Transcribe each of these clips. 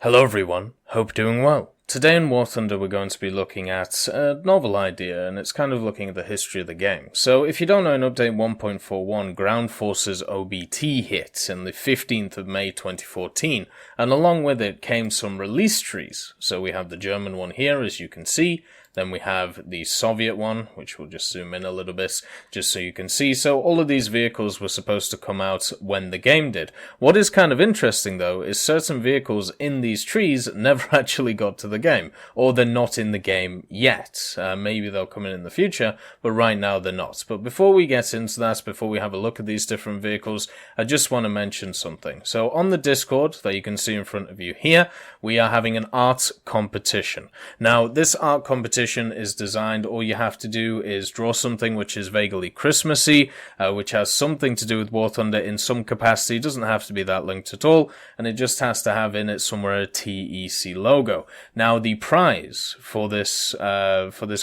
Hello everyone, hope doing well. Today in War Thunder we're going to be looking at a novel idea, and it's kind of looking at the history of the game. So if you don't know, in Update 1.41, Ground Forces OBT hit on the 15th of May 2014, and along with it came some release trees. So we have the German one here, as you can see. Then we have the Soviet one, which we'll just zoom in a little bit, just so you can see. So all of these vehicles were supposed to come out when the game did. What is kind of interesting, though, is certain vehicles in these trees never actually got to the game, or they're not in the game yet. Maybe they'll come in the future, but right now they're not. But before we get into that, before we have a look at these different vehicles, I just want to mention something. So on the Discord that you can see in front of you here, we are having an art competition. Now, this art competition is designed, all you have to do is draw something which is vaguely Christmassy, which has something to do with War Thunder in some capacity. It doesn't have to be that linked at all, and it just has to have in it somewhere a TEC logo. Now, the prize for this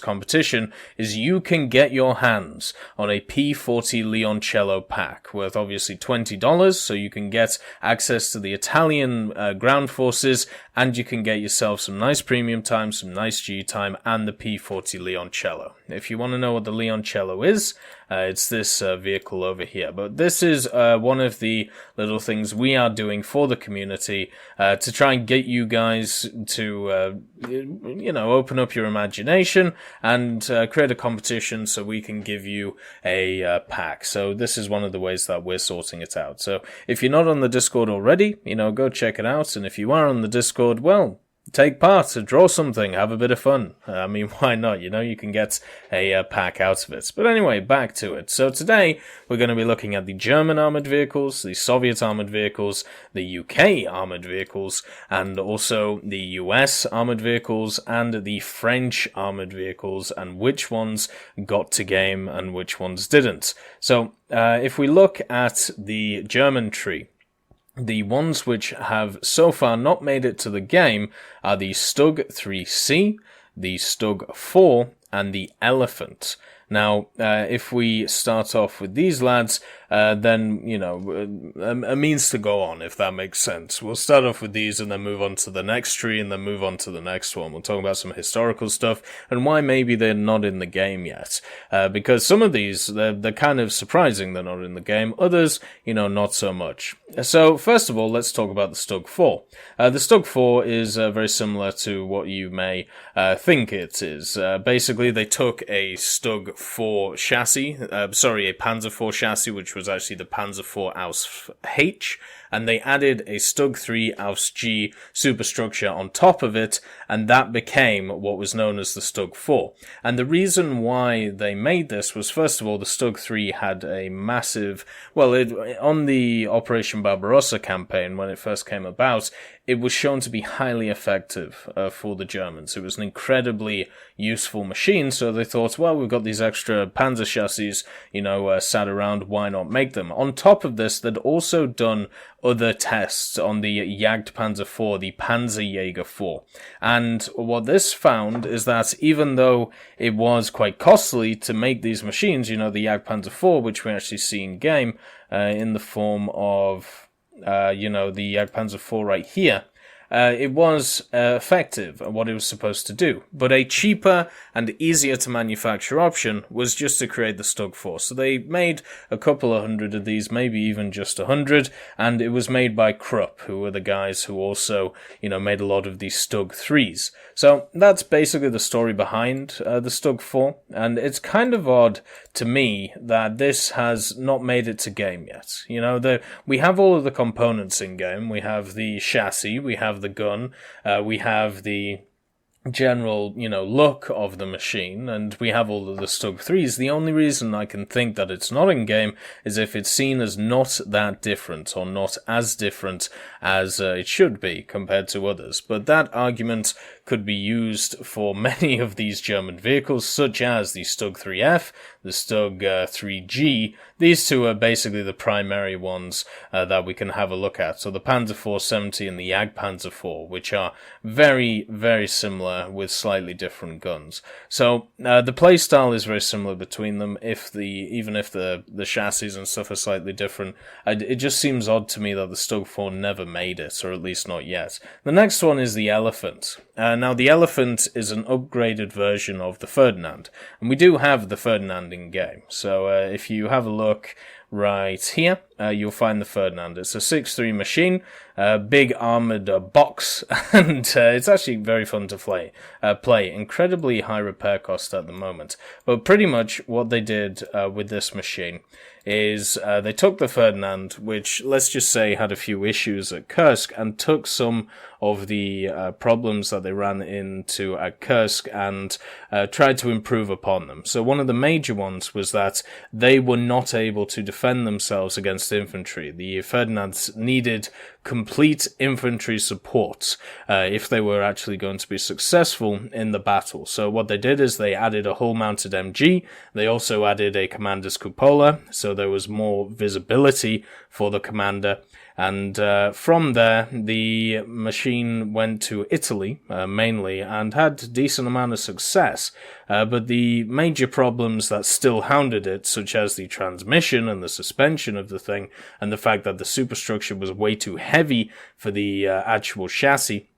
competition is you can get your hands on a P40 Leoncello pack worth obviously $20, so you can get access to the Italian ground forces, and you can get yourself some nice premium time, some nice G time, and the P40 Leoncello. If you want to know what the Leoncello is, it's this vehicle over here. But this is one of the little things we are doing for the community to try and get you guys to, open up your imagination and create a competition so we can give you a pack. So this is one of the ways that we're sorting it out. So if you're not on the Discord already, go check it out. And if you are on the Discord, well, take part, draw something, have a bit of fun. I mean, why not? You can get a pack out of it. But anyway, back to it. So today, we're going to be looking at the German armored vehicles, the Soviet armored vehicles, the UK armored vehicles, and also the US armored vehicles, and the French armored vehicles, and which ones got to game and which ones didn't. So, if we look at the German tree, the ones which have so far not made it to the game are the StuG III C, the StuG IV, and the Elephant. Now, if we start off with these lads, then, a means to go on, if that makes sense. We'll start off with these and then move on to the next tree and then move on to the next one. We'll talk about some historical stuff and why maybe they're not in the game yet. Because some of these, they're kind of surprising they're not in the game. Others, not so much. So, first of all, let's talk about the StuG IV. The StuG IV is very similar to what you may think it is. Basically, they took a StuG IV chassis, a Panzer IV chassis, which was actually the Panzer IV Aus H, and they added a StuG III Aus G superstructure on top of it, and that became what was known as the StuG IV. And the reason why they made this was, first of all, the StuG III had a massive, on the Operation Barbarossa campaign, when it first came about, it was shown to be highly effective for the Germans. It was an incredibly useful machine, so they thought, well, we've got these extra Panzer chassis, sat around, why not make them? On top of this, they'd also done other tests on the Jagdpanzer IV, the Panzerjäger IV. And what this found is that even though it was quite costly to make these machines, the Jagdpanzer IV, which we actually see in game, in the form of the Jagdpanzer IV right here, it was effective at what it was supposed to do. But a cheaper and easier to manufacture option was just to create the StuG IV. So they made a couple of hundred of these, maybe even just 100, and it was made by Krupp, who were the guys who also, made a lot of these StuG IIIs. So that's basically the story behind the StuG IV, and it's kind of odd to me that this has not made it to game yet. We have all of the components in game. We have the chassis, we have the gun, we have the general, look of the machine, and we have all of the StuG IIIs. The only reason I can think that it's not in game is if it's seen as not that different, or not as different as it should be compared to others. But that argument could be used for many of these German vehicles, such as the StuG IIIF, the StuG IIIG, these two are basically the primary ones that we can have a look at. So the Panzer 470 and the Jagdpanzer 4, which are very, very similar with slightly different guns. So the playstyle is very similar between them, even if the chassis and stuff are slightly different. It just seems odd to me that the StuG 4 never made it, or at least not yet. The next one is the Elephant. Now, the Elephant is an upgraded version of the Ferdinand, and we do have the Ferdinand in game. So if you have a look right here, you'll find the Ferdinand. It's a 6.3 machine, big armored box, and it's actually very fun to play. Incredibly high repair cost at the moment. But pretty much what they did with this machine is they took the Ferdinand, which, let's just say, had a few issues at Kursk, and took some of the problems that they ran into at Kursk and tried to improve upon them. So one of the major ones was that they were not able to defend themselves against infantry. The Ferdinands needed complete infantry support if they were actually going to be successful in the battle. So what they did is they added a hull-mounted MG. They also added a commander's cupola, so there was more visibility for the commander. And from there, the machine went to Italy, mainly, and had a decent amount of success. But the major problems that still hounded it, such as the transmission and the suspension of the thing, and the fact that the superstructure was way too heavy for the actual chassis,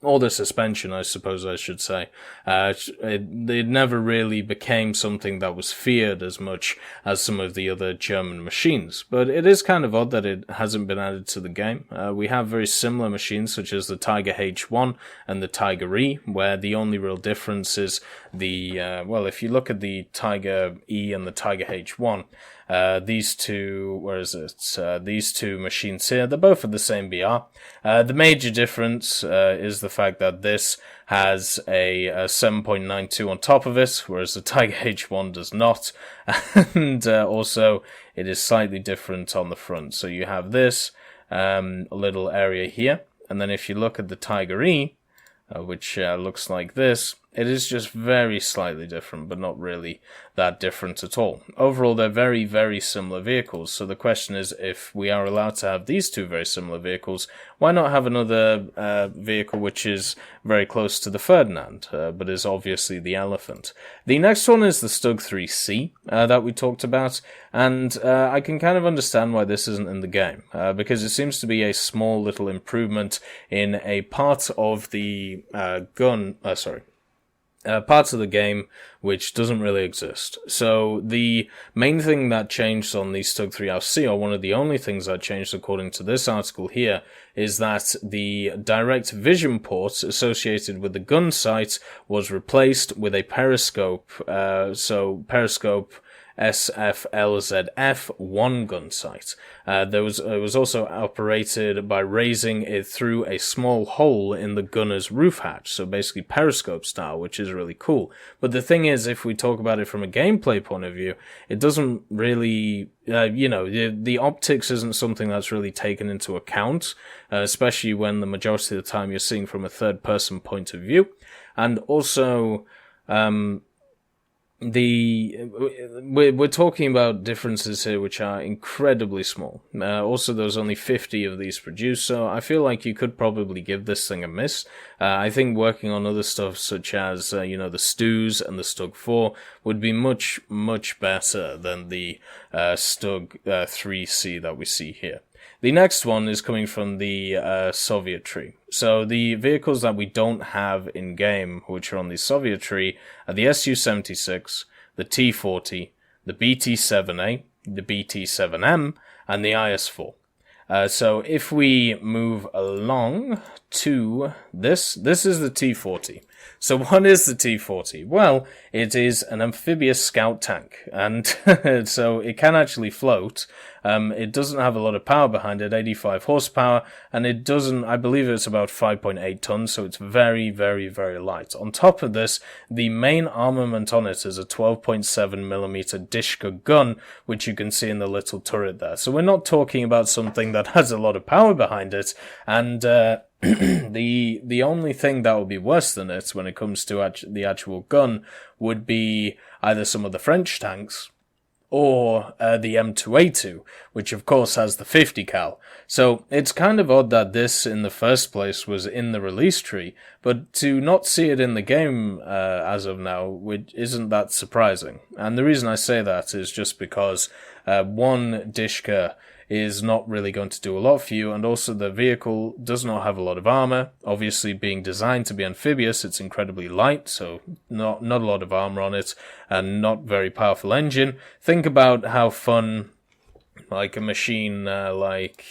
or the suspension, I suppose I should say. It never really became something that was feared as much as some of the other German machines. But it is kind of odd that it hasn't been added to the game. We have very similar machines such as the Tiger H1 and the Tiger E, where the only real difference is if you look at the Tiger E and the Tiger H1, these two machines here, they're both of the same BR. The major difference is the fact that this has a 7.92 on top of it, whereas the Tiger H1 does not. And also, it is slightly different on the front. So you have this little area here, and then if you look at the Tiger E, which looks like this, it is just very slightly different, but not really that different at all. Overall, they're very, very similar vehicles. So the question is, if we are allowed to have these two very similar vehicles, why not have another vehicle which is very close to the Ferdinand, but is obviously the Elephant? The next one is the StuG III C that we talked about, and I can kind of understand why this isn't in the game, because it seems to be a small little improvement in a part of the parts of the game which doesn't really exist. So the main thing that changed on the StuG III C, or one of the only things that changed according to this article here, is that the direct vision port associated with the gun sight was replaced with a periscope, so periscope SFLZF 1 gun sight. It was also operated by raising it through a small hole in the gunner's roof hatch, so basically periscope style, which is really cool. But the thing is, if we talk about it from a gameplay point of view, it doesn't really, the optics isn't something that's really taken into account, especially when the majority of the time you're seeing from a third-person point of view. And also, we're talking about differences here which are incredibly small. Also, there's only 50 of these produced, so I feel like you could probably give this thing a miss. I think working on other stuff such as, the StuGs and the StuG 4 would be much, much better than the StuG III C that we see here. The next one is coming from the Soviet tree. So the vehicles that we don't have in-game, which are on the Soviet tree, are the Su-76, the T-40, the BT-7A, the BT-7M, and the IS-4. So if we move along to this is the T-40. So what is the T-40? Well, it is an amphibious scout tank, and so it can actually float. It doesn't have a lot of power behind it, 85 horsepower, and it doesn't, I believe it's about 5.8 tons, so it's very, very, very light. On top of this, the main armament on it is a 12.7mm Dishka gun, which you can see in the little turret there. So we're not talking about something that has a lot of power behind it, and the only thing that would be worse than it when it comes to the actual gun would be either some of the French tanks, or the M2A2, which of course has the 50 cal. So it's kind of odd that this in the first place was in the release tree, but to not see it in the game as of now, which isn't that surprising. And the reason I say that is just because one Dishka is not really going to do a lot for you, and also the vehicle does not have a lot of armor. Obviously, being designed to be amphibious, it's incredibly light, so not a lot of armor on it, and not very powerful engine. Think about how fun, like a machine like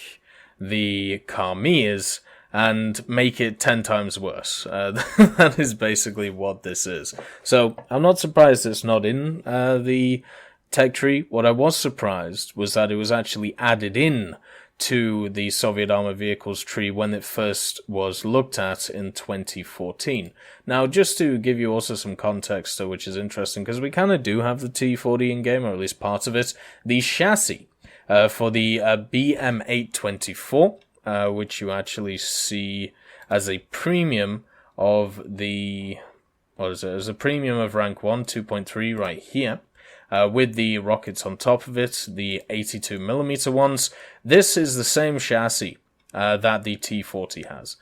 the Kami is, and make it 10 times worse. That is basically what this is. So, I'm not surprised it's not in the tech tree. What I was surprised was that it was actually added in to the Soviet armored vehicles tree when it first was looked at in 2014. Now, just to give you also some context, which is interesting, because we kind of do have the T40 in game, or at least part of it, the chassis for the BM824, which you actually see as a premium of the, what is it, as a premium of rank 1, 2.3 right here. With the rockets on top of it, the 82mm ones. This is the same chassis that the T40 has.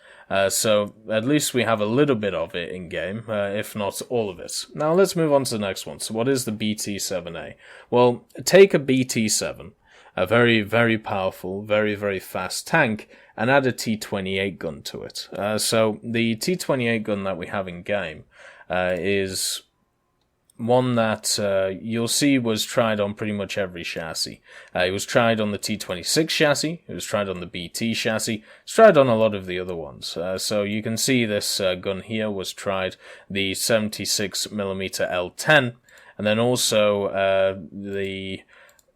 So at least we have a little bit of it in game, if not all of it. Now let's move on to the next one. So what is the BT-7A? Well, take a BT-7, a very, very powerful, very, very fast tank, and add a T-28 gun to it. So the T-28 gun that we have in game is one that you'll see was tried on pretty much every chassis. It was tried on the T26 chassis, it was tried on the BT chassis, it's tried on a lot of the other ones. So you can see this gun here was tried, the 76mm L10, and then also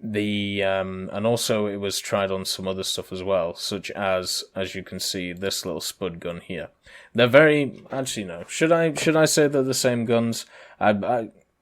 and also it was tried on some other stuff as well, such as you can see, this little spud gun here. They're very, actually no, should I say they're the same guns?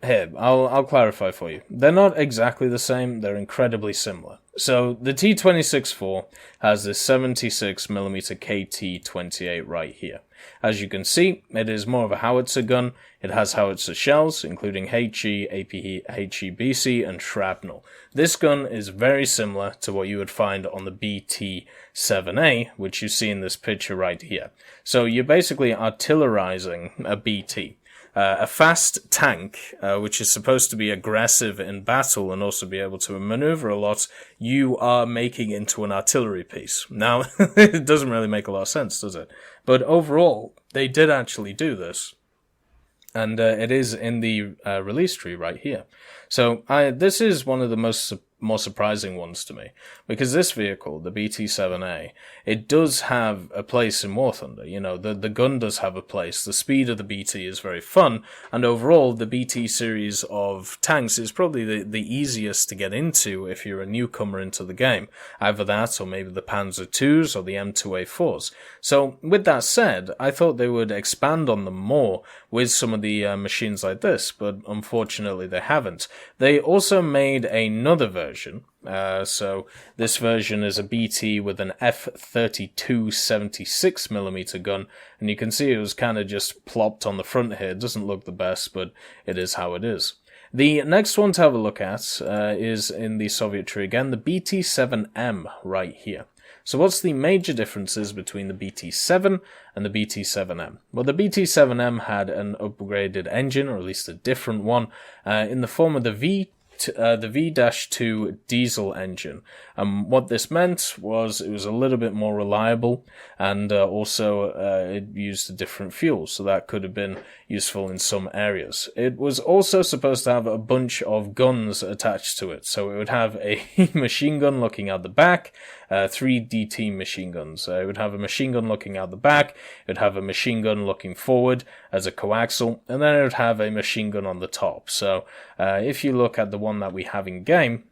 Here, I'll clarify for you. They're not exactly the same, they're incredibly similar. So, the T26-4 has this 76mm KT-28 right here. As you can see, it is more of a howitzer gun. It has howitzer shells, including HE, APE, HE-BC, and shrapnel. This gun is very similar to what you would find on the BT-7A, which you see in this picture right here. So, you're basically artillerizing a BT. A fast tank, which is supposed to be aggressive in battle and also be able to maneuver a lot, you are making into an artillery piece. Now, it doesn't really make a lot of sense, does it? But overall, they did actually do this. And it is in the release tree right here. So this is one of the more surprising ones to me, because this vehicle, the BT-7A, it does have a place in War Thunder. You know, the gun does have a place. The speed of the BT is very fun, and overall, the BT series of tanks is probably the easiest to get into if you're a newcomer into the game. Either that, or maybe the Panzer IIs or the M2A4s. So, with that said, I thought they would expand on them more with some of the machines like this, but unfortunately they haven't. They also made another version. So this version is a BT with an F32 76mm gun, and you can see it was kind of just plopped on the front here. It doesn't look the best, but it is how it is. The next one to have a look at is in the Soviet tree again, the BT-7M right here. So what's the major differences between the BT-7 and the BT-7M? Well, the BT-7M had an upgraded engine, or at least a different one, in the form of the V-2 diesel engine. What this meant was it was a little bit more reliable, and also it used a different fuel, so that could have been useful in some areas. It was also supposed to have a bunch of guns attached to it, so it would have a machine gun looking out the back, 3 DT machine guns. It would have a machine gun looking out the back, it would have a machine gun looking forward as a coaxial, and then it would have a machine gun on the top. So if you look at the one that we have in game,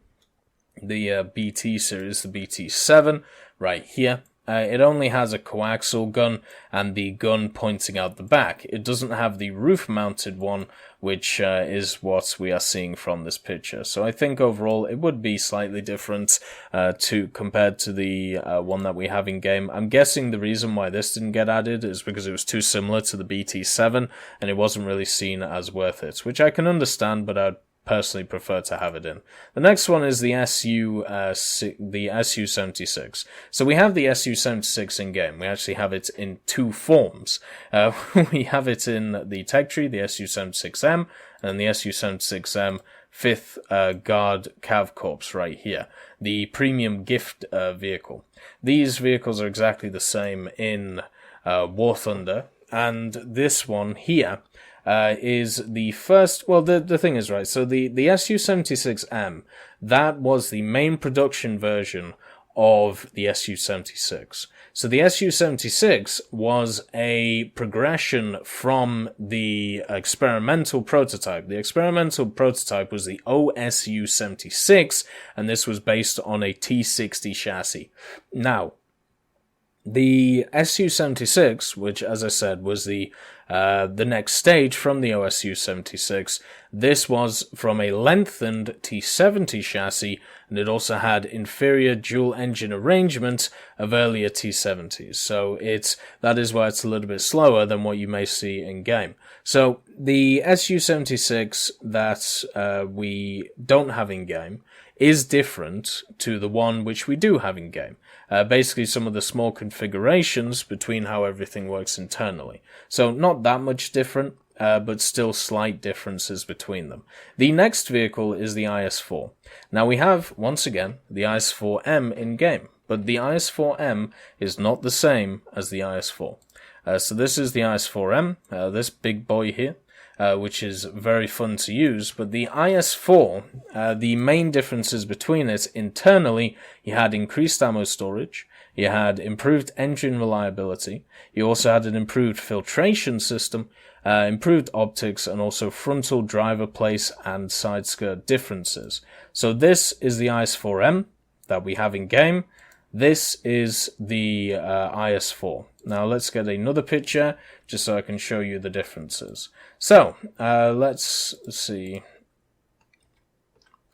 the BT series, the BT-7, right here, it only has a coaxial gun and the gun pointing out the back. It doesn't have the roof-mounted one, which is what we are seeing from this picture. So I think overall it would be slightly different compared to the one that we have in game. I'm guessing the reason why this didn't get added is because it was too similar to the BT-7 and it wasn't really seen as worth it, which I can understand, but I'd personally prefer to have it in. The next one is the SU-76. So we have the SU-76 in game. We actually have it in two forms. We have it in the tech tree, the SU-76M, and the SU-76M 5th Guard Cav Corps right here, the premium gift vehicle. These vehicles are exactly the same in War Thunder, and this one here is the first. Well, the thing is, right, so the SU-76M, that was the main production version of the SU-76. So the SU-76 was a progression from the experimental prototype. The experimental prototype was the OSU-76, and this was based on a T60 chassis. Now, the SU-76, which, as I said, was the next stage from the OSU-76, this was from a lengthened T70 chassis, and it also had inferior dual-engine arrangement of earlier T70s. So that is why it's a little bit slower than what you may see in-game. So the SU-76 that we don't have in-game is different to the one which we do have in-game. Basically, some of the small configurations between how everything works internally. So not that much different, but still slight differences between them. The next vehicle is the IS-4. Now we have, once again, the IS-4M in-game, but the IS-4M is not the same as the IS-4. So this is the IS-4M, this big boy here, which is very fun to use, but the IS-4, the main differences between it internally, you had increased ammo storage, you had improved engine reliability, you also had an improved filtration system, improved optics, and also frontal driver place and side skirt differences. So this is the IS-4M that we have in game. This is the IS-4. Now let's get another picture just so I can show you the differences. So let's see.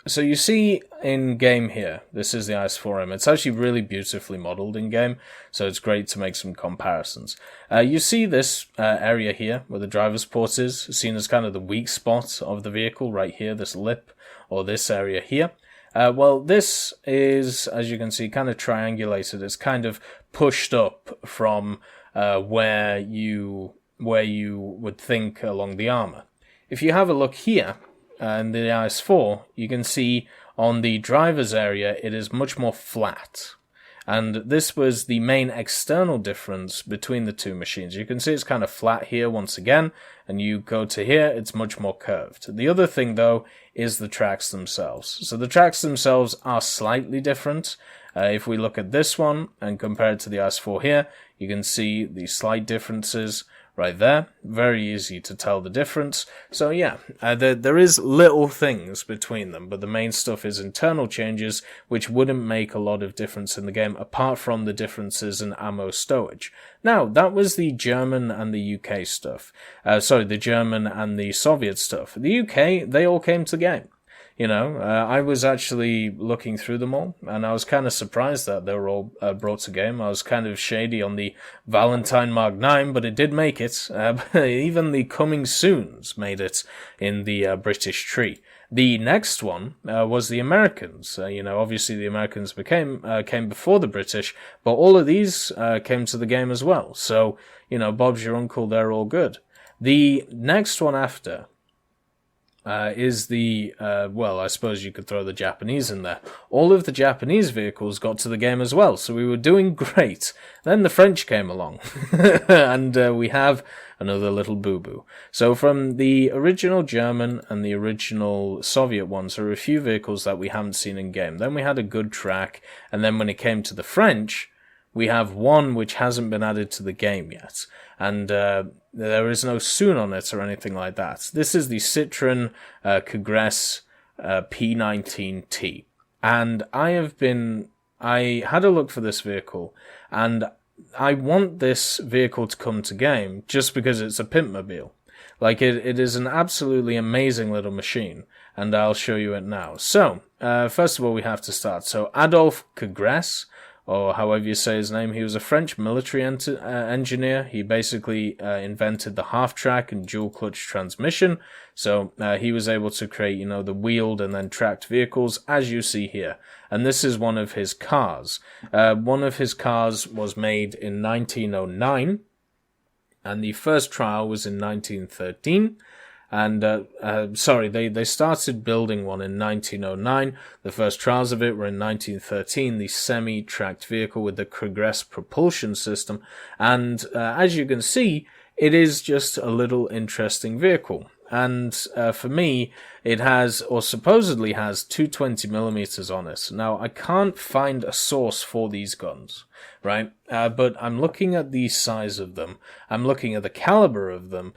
So you see in game here, this is the IS-4M. It's actually really beautifully modeled in game, so it's great to make some comparisons. You see this area here where the driver's port is, seen as kind of the weak spot of the vehicle right here, this lip or this area here. Well, this is, as you can see, kind of triangulated. It's kind of pushed up from where you would think along the armor. If you have a look here in the IS-4, you can see on the driver's area it is much more flat. And this was the main external difference between the two machines. You can see it's kind of flat here once again, and you go to here, it's much more curved. The other thing, though, is the tracks themselves. So the tracks themselves are slightly different. If we look at this one and compare it to the IS-4 here, you can see the slight differences right there. Very easy to tell the difference. So yeah, there is little things between them, but the main stuff is internal changes, which wouldn't make a lot of difference in the game, apart from the differences in ammo stowage. Now, that was the German and the UK stuff. The German and the Soviet stuff. The UK, they all came to the game. You know, I was actually looking through them all, and I was kind of surprised that they were all brought to game. I was kind of shady on the Valentine Mark 9, but it did make it. Even the Coming Soons made it in the British tree. The next one was the Americans. Obviously the Americans came before the British, but all of these came to the game as well. So, Bob's your uncle, they're all good. The next one after is the, I suppose you could throw the Japanese in there. All of the Japanese vehicles got to the game as well, so we were doing great. Then the French came along, and we have another little boo-boo. So from the original German and the original Soviet ones, there are a few vehicles that we haven't seen in game. Then we had a good track, and then when it came to the French, we have one which hasn't been added to the game yet. And there is no soon on it or anything like that. This is the Citroen Congress P19T. And I had a look for this vehicle, and I want this vehicle to come to game just because it's a pimpmobile. Like, it is an absolutely amazing little machine, and I'll show you it now. So, first of all, we have to start. So, Adolf Congress or however you say his name. He was a French military engineer. He basically invented the half-track and dual-clutch transmission, so he was able to create, you know, the wheeled and then tracked vehicles, as you see here. And this is one of his cars. One of his cars was made in 1909, and the first trial was in 1913. And, they started building one in 1909. The first trials of it were in 1913, the semi-tracked vehicle with the Progress propulsion system. And, as you can see, it is just a little interesting vehicle. And, for me, it has, or supposedly has, 220mm on it. Now, I can't find a source for these guns, right? But I'm looking at the size of them. I'm looking at the caliber of them,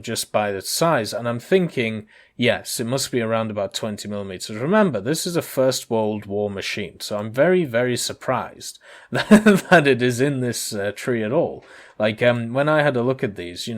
just by the size. And I'm thinking, yes, it must be around about 20mm. Remember, this is a First World War machine. So I'm very, very surprised that it is in this tree at all. Like, when I had a look at these,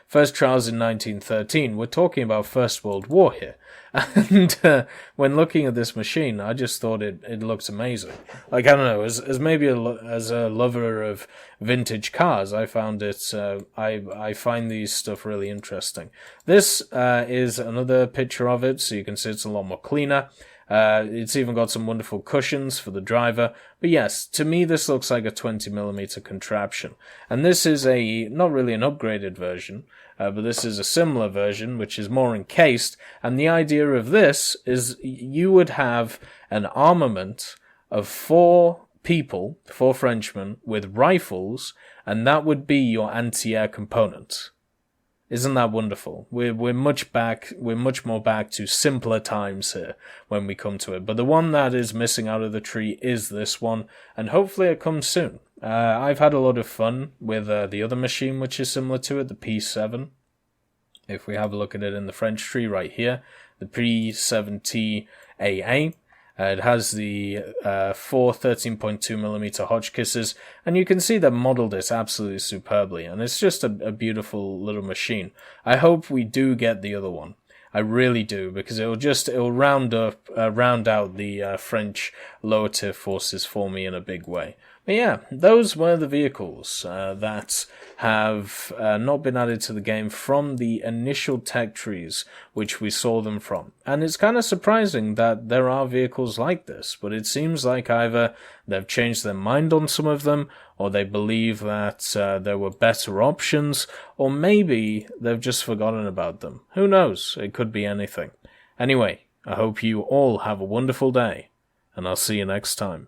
first trials in 1913, we're talking about First World War here. And when looking at this machine, I just thought it looks amazing. Like, I don't know, as maybe as a lover of vintage cars, I found it, I find these stuff really interesting. This is another picture of it, so you can see it's a lot more cleaner. It's even got some wonderful cushions for the driver. But yes, to me this looks like a 20mm contraption. And this is not really an upgraded version, but this is a similar version, which is more encased. And the idea of this is you would have an armament of 4 Frenchmen with rifles, and that would be your anti-air component. Isn't that wonderful? We're much more back to simpler times here when we come to it. But the one that is missing out of the tree is this one, and hopefully it comes soon. I've had a lot of fun with the other machine which is similar to it, the P7. If we have a look at it in the French tree right here, the P7T-AA. It has the 4 13.2mm Hotchkisses, and you can see they've modeled it absolutely superbly, and it's just a beautiful little machine. I hope we do get the other one. I really do, because it'll round out the French lower tier forces for me in a big way. But yeah, those were the vehicles that have not been added to the game from the initial tech trees which we saw them from. And it's kind of surprising that there are vehicles like this, but it seems like either they've changed their mind on some of them, or they believe that there were better options, or maybe they've just forgotten about them. Who knows? It could be anything. Anyway, I hope you all have a wonderful day, and I'll see you next time.